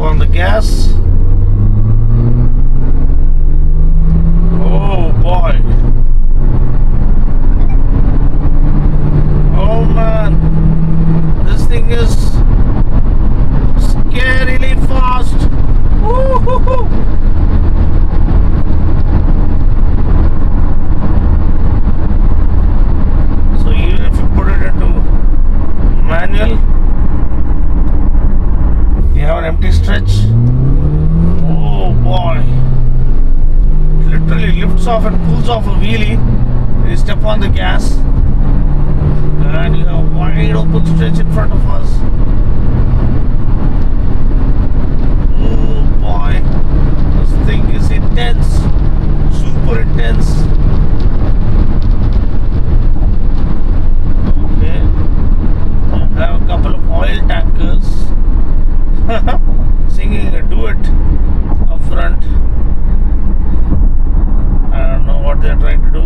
on the gas. Oh boy. Oh man. This thing is scarily fast. Woo-hoo-hoo. So even if you put it into manual, you have an empty stretch. Oh boy. It literally lifts off and pulls off a wheelie. You step on the gas and you have a wide open stretch in front of us. Oh boy. This thing is intense. Super intense. Okay. I have a couple of oil tankers singing a duet up front. I don't know what they're trying to do.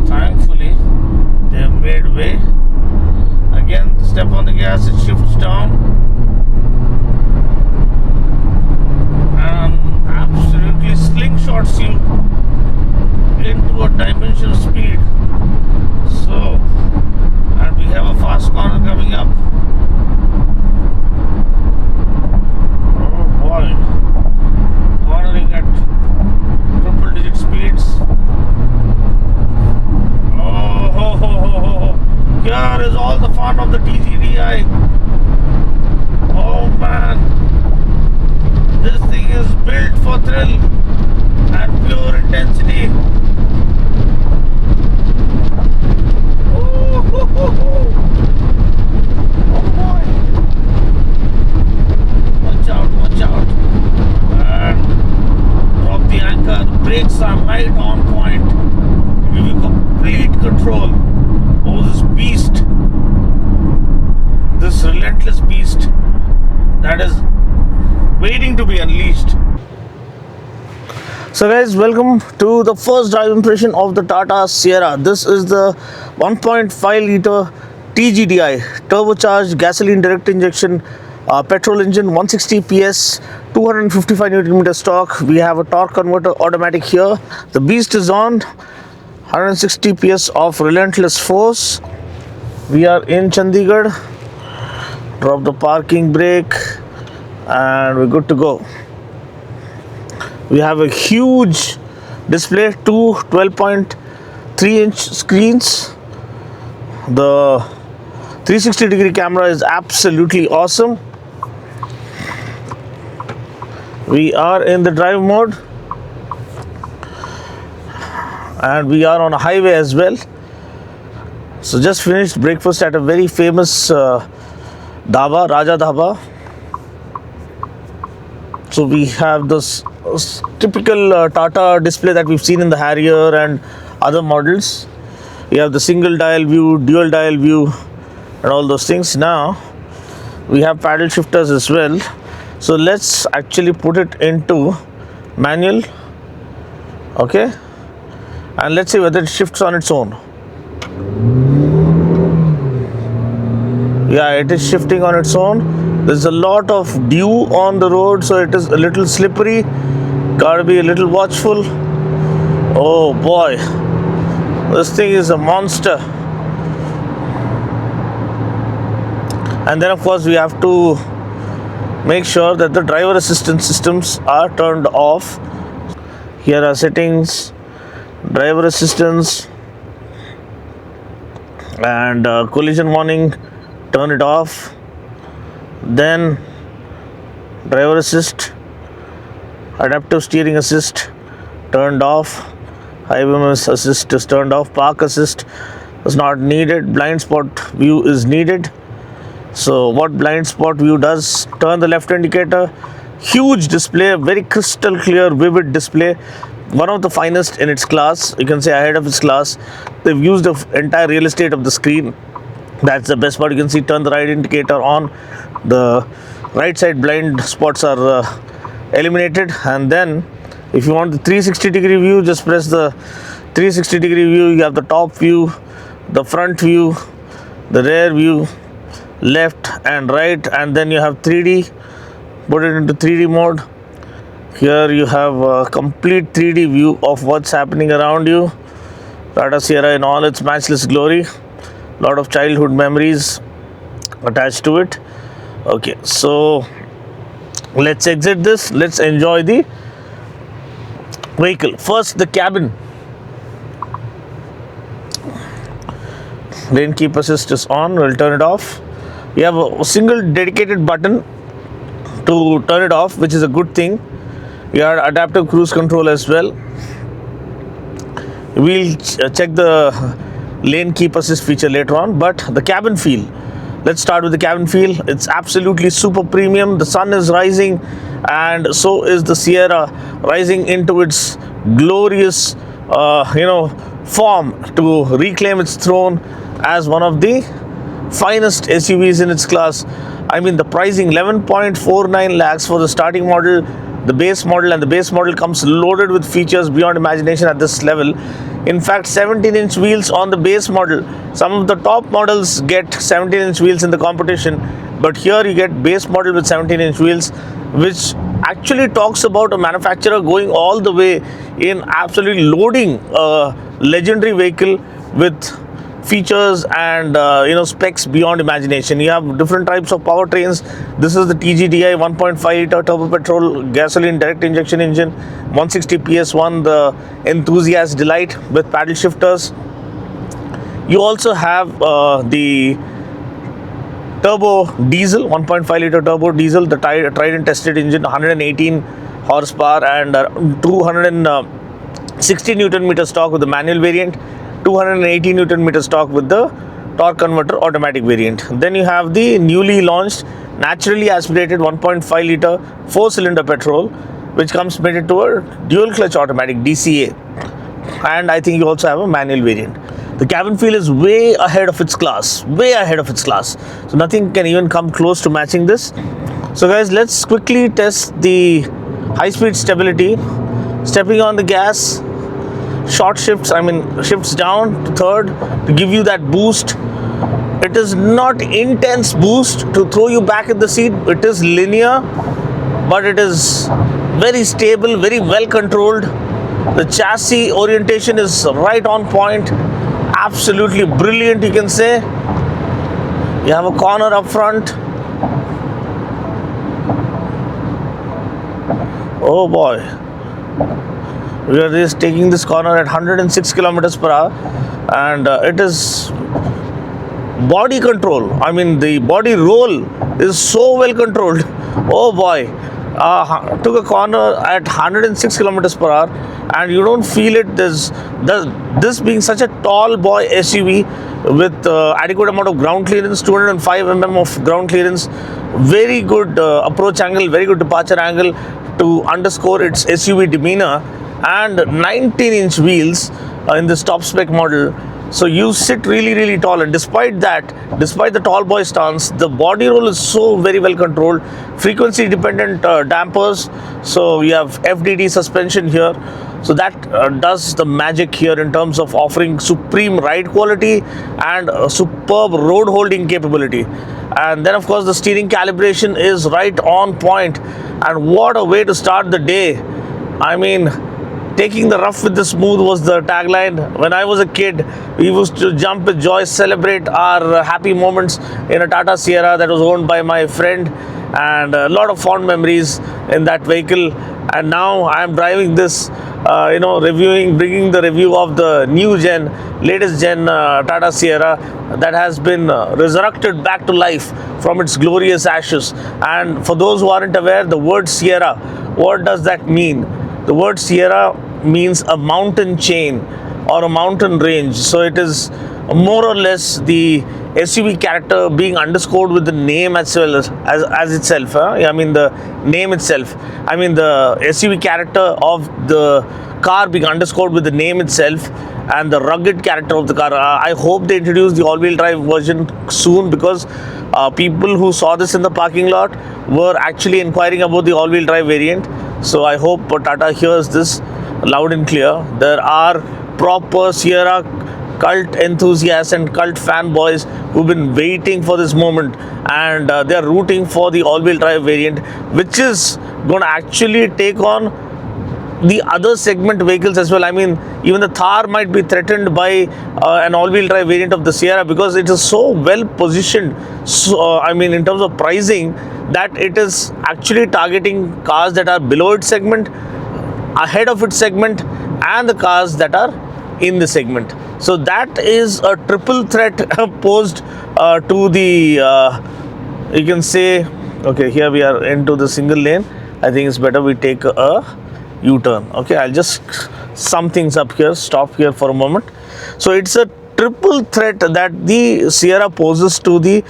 Thankfully, they've made way. Again, step on the gas, it shifts down. And absolutely slingshots you into a dimension of speed. So, and we have a fast corner coming up. Oh boy, cornering at triple digit speeds. Oh, here is all the fun of the TGDI. Oh man, this thing is built for thrill and pure intensity. Oh boy. Watch out, watch out. And drop the anchor. The brakes are right on point. Give you complete control over this beast. This relentless beast that is waiting to be unleashed. So guys, welcome to the first drive impression of the Tata Sierra. This is the 1.5 liter TGDI turbocharged gasoline direct injection petrol engine, 160 PS, 255 Nm torque. We have a torque converter automatic here. The beast is on. 160 PS of relentless force. We are in Chandigarh. Drop the parking brake and we're good to go. We have a huge display, two 12.3-inch screens. The 360-degree camera is absolutely awesome. We are in the drive mode and we are on a highway as well. So just finished breakfast at a very famous dhaba, Raja Dhaba. So we have this typical Tata display that we've seen in the Harrier and other models. We have the single dial view, dual dial view and all those things. Now we have paddle shifters as well. So let's actually put it into manual. Okay, and let's see whether it shifts on its own. Yeah, it is shifting on its own. There's a lot of dew on the road, so it is a little slippery. Gotta be a little watchful. Oh boy, this thing is a monster. And then of course we have to make sure that the driver assistance systems are turned off. Here are settings, driver assistance and collision warning, turn it off. Then driver assist, adaptive steering assist turned off, highway assist is turned off, park assist is not needed, blind spot view is needed. So what blind spot view does, turn the left indicator, huge display, very crystal clear, vivid display, one of the finest in its class, you can say ahead of its class. They've used the entire real estate of the screen. That's the best part. You can see turn the right indicator on, the right side blind spots are eliminated, and then if you want the 360-degree view, just press the 360-degree view. You have the top view, the front view, the rear view, left and right, and then you have 3D. Put it into 3D mode. Here you have a complete 3D view of what's happening around you. Tata Sierra in all its matchless glory. Lot of childhood memories attached to it. Okay, so let's exit this. Let's enjoy the vehicle. First, the cabin. Lane keep assist is on. We'll turn it off. You have a single dedicated button to turn it off, which is a good thing. You have adaptive cruise control as well. We'll check the lane keep assist feature later on, but the cabin feel. Let's start with the cabin feel. It's absolutely super premium. The sun is rising, and so is the Sierra rising into its glorious, form to reclaim its throne as one of the finest SUVs in its class. I mean, the pricing 11.49 lakhs for the starting model, the base model, and the base model comes loaded with features beyond imagination at this level. In fact, 17-inch wheels on the base model. Some of the top models get 17-inch wheels in the competition, but here you get base model with 17-inch wheels, which actually talks about a manufacturer going all the way in absolutely loading a legendary vehicle with features and specs beyond imagination. You have different types of powertrains. This is the TGDI 1.5L turbo petrol gasoline direct injection engine, 160 PS1, the enthusiast delight with paddle shifters. You also have the turbo diesel, 1.5L turbo diesel, the tried and tested engine, 118 horsepower and 260 Newton meters torque with the manual variant, 280 Newton meters torque with the torque converter automatic variant. Then you have the newly launched naturally aspirated 1.5 liter 4-cylinder petrol, which comes mated to a dual clutch automatic DCA, and I think you also have a manual variant. The cabin feel is way ahead of its class, so nothing can even come close to matching this. So guys, let's quickly test the high speed stability. Stepping on the gas, short shifts, shifts down to third to give you that boost. It is not intense boost to throw you back in the seat. It is linear, but it is very stable, very well controlled. The chassis orientation is right on point, absolutely brilliant, you can say. You have a corner up front. Oh boy, we are just taking this corner at 106 kilometers per hour, and it is body control. The body roll is so well controlled. Oh boy, took a corner at 106 kilometers per hour, and you don't feel it. This being such a tall boy SUV with adequate amount of ground clearance, 205 mm of ground clearance, very good approach angle, very good departure angle to underscore its SUV demeanor, and 19-inch wheels in this top spec model. So you sit really tall, and despite the tall boy stance, the body roll is so very well controlled. Frequency dependent dampers, so you have FDD suspension here, so that does the magic here in terms of offering supreme ride quality and superb road holding capability. And then of course the steering calibration is right on point, and what a way to start the day. Taking the rough with the smooth was the tagline. When I was a kid, we used to jump with joy, celebrate our happy moments in a Tata Sierra that was owned by my friend, and a lot of fond memories in that vehicle. And now I am driving this, bringing the review of the latest gen Tata Sierra that has been resurrected back to life from its glorious ashes. And for those who aren't aware, the word Sierra, what does that mean? The word Sierra means a mountain chain or a mountain range. So it is more or less the SUV character being underscored with the name as well as itself. The name itself. The SUV character of the car being underscored with the name itself and the rugged character of the car. I hope they introduce the all-wheel drive version soon, because people who saw this in the parking lot were actually inquiring about the all-wheel drive variant. So I hope Tata hears this loud and clear. There are proper Sierra cult enthusiasts and cult fanboys who've been waiting for this moment, and they're rooting for the all-wheel drive variant, which is going to actually take on the other segment vehicles as well. I mean, even the Thar might be threatened by an all-wheel drive variant of the Sierra, because it is so well positioned. So, I mean, in terms of pricing, that it is actually targeting cars that are below its segment, ahead of its segment, and the cars that are in the segment. So that is a triple threat posed to the, you can say, okay, here we are into the single lane. I think it's better we take a U-turn. Okay, I'll just sum things up here, stop here for a moment. So it's a triple threat that the Sierra poses to the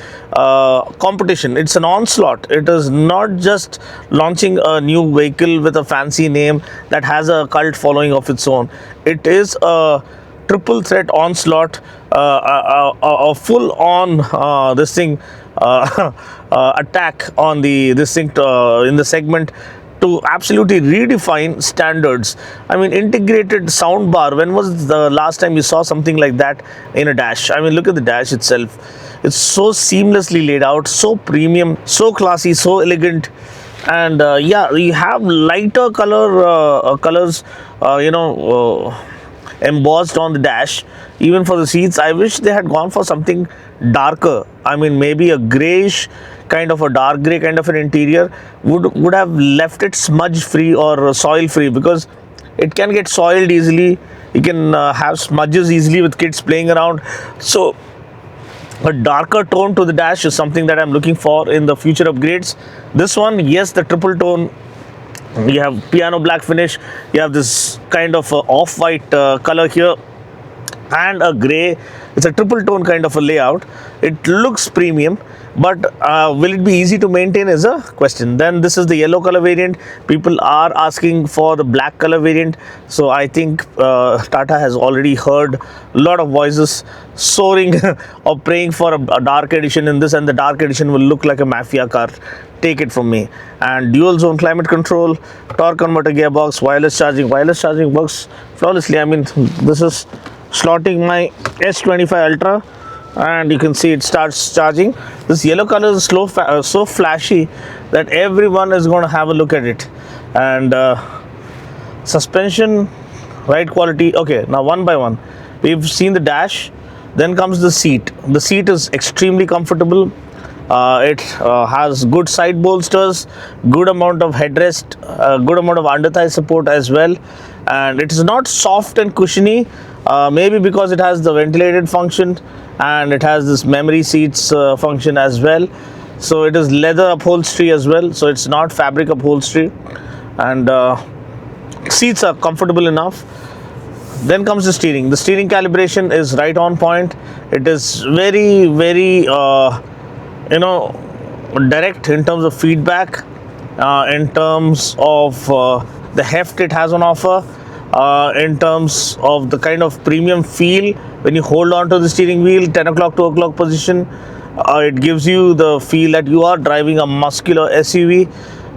competition. It's an onslaught. It is not just launching a new vehicle with a fancy name that has a cult following of its own. It is a triple threat onslaught, a full on this thing attack on this thing in the segment, to absolutely redefine standards. I mean, integrated soundbar. When was the last time you saw something like that in a dash? I mean, look at the dash itself. It's so seamlessly laid out, so premium, so classy, so elegant. And yeah, you have lighter colors, embossed on the dash. Even for the seats, I wish they had gone for something darker. I mean, maybe a grayish kind of, a dark gray kind of an interior would have left it smudge free or soil free, because it can get soiled easily. You can have smudges easily with kids playing around. So a darker tone to the dash is something that I'm looking for in the future upgrades. This one, yes, the triple tone. You have piano black finish, you have this kind of off-white color here, and a gray. It's a triple tone kind of a layout. It looks premium, but will it be easy to maintain is a question. Then this is the yellow color variant. People are asking for the black color variant, so I think Tata has already heard a lot of voices soaring or praying for a dark edition in this, and the dark edition will look like a mafia car. Take it from me. And dual zone climate control, torque converter gearbox, wireless charging. Wireless charging works flawlessly. I mean, this is slotting my S25 Ultra, and you can see it starts charging. This yellow color is so flashy that everyone is going to have a look at it. And suspension, ride quality. Okay, now one by one, we've seen the dash, then comes the seat. The seat is extremely comfortable. It has good side bolsters, good amount of headrest, good amount of under thigh support as well, and it is not soft and cushiony, maybe because it has the ventilated function and it has this memory seats function as well. So it is leather upholstery as well, so it's not fabric upholstery, and seats are comfortable enough. Then comes the steering. The steering calibration is right on point. It is very direct in terms of feedback, in terms of the heft it has on offer, in terms of the kind of premium feel when you hold on to the steering wheel, 10 o'clock, 2 o'clock position. It gives you the feel that you are driving a muscular SUV.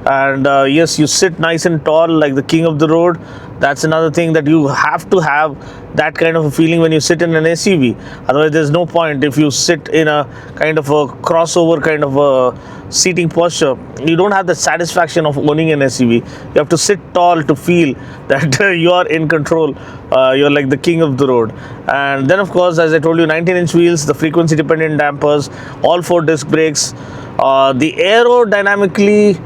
And yes, you sit nice and tall like the king of the road. That's another thing, that you have to have that kind of a feeling when you sit in an SUV. Otherwise, there's no point. If you sit in a kind of a crossover kind of a seating posture, you don't have the satisfaction of owning an SUV. You have to sit tall to feel that you are in control. You're like the king of the road. And then, of course, as I told you, 19-inch wheels, the frequency dependent dampers, all 4 disc brakes, the aerodynamically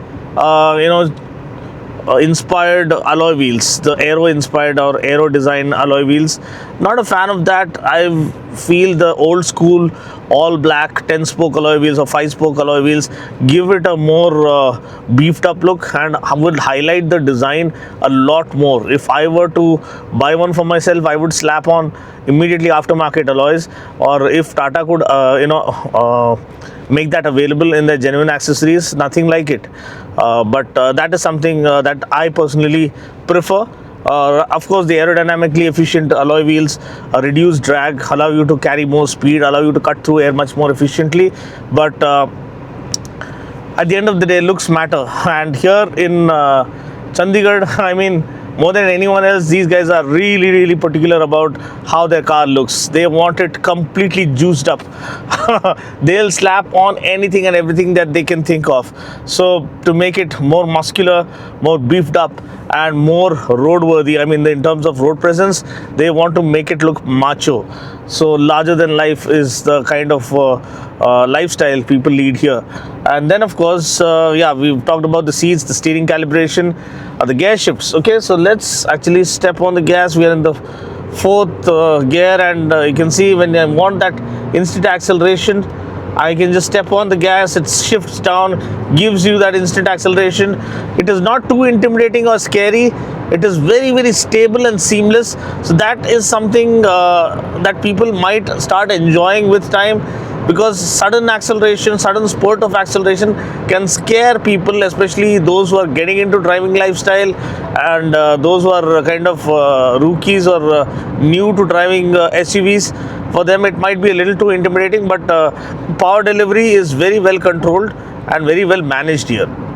inspired alloy wheels, the aero inspired or aero design alloy wheels. Not a fan of that. I feel the old school all black 10 spoke alloy wheels or 5 spoke alloy wheels give it a more beefed up look and would highlight the design a lot more. If I were to buy one for myself, I would slap on immediately aftermarket alloys, or if Tata could make that available in their genuine accessories, nothing like it. But that is something that I personally prefer. Of course, the aerodynamically efficient alloy wheels reduce drag, allow you to carry more speed, allow you to cut through air much more efficiently. But at the end of the day, looks matter. And here in Chandigarh, I mean, more than anyone else, these guys are really particular about how their car looks. They want it completely juiced up. They'll slap on anything and everything that they can think of, so to make it more muscular, more beefed up, and more roadworthy. I mean, in terms of road presence, they want to make it look macho. So larger than life is the kind of lifestyle people lead here. And then of course, yeah, we've talked about the seats, the steering calibration, the gear shifts. Okay, so let's actually step on the gas. We are in the fourth gear, and you can see when I want that instant acceleration, I can just step on the gas, it shifts down, gives you that instant acceleration. It is not too intimidating or scary. It is very stable and seamless. So that is something that people might start enjoying with time, because sudden acceleration, sudden spurt of acceleration can scare people, especially those who are getting into driving lifestyle, and those who are kind of rookies or new to driving SUVs. For them it might be a little too intimidating, but power delivery is very well controlled and very well managed here.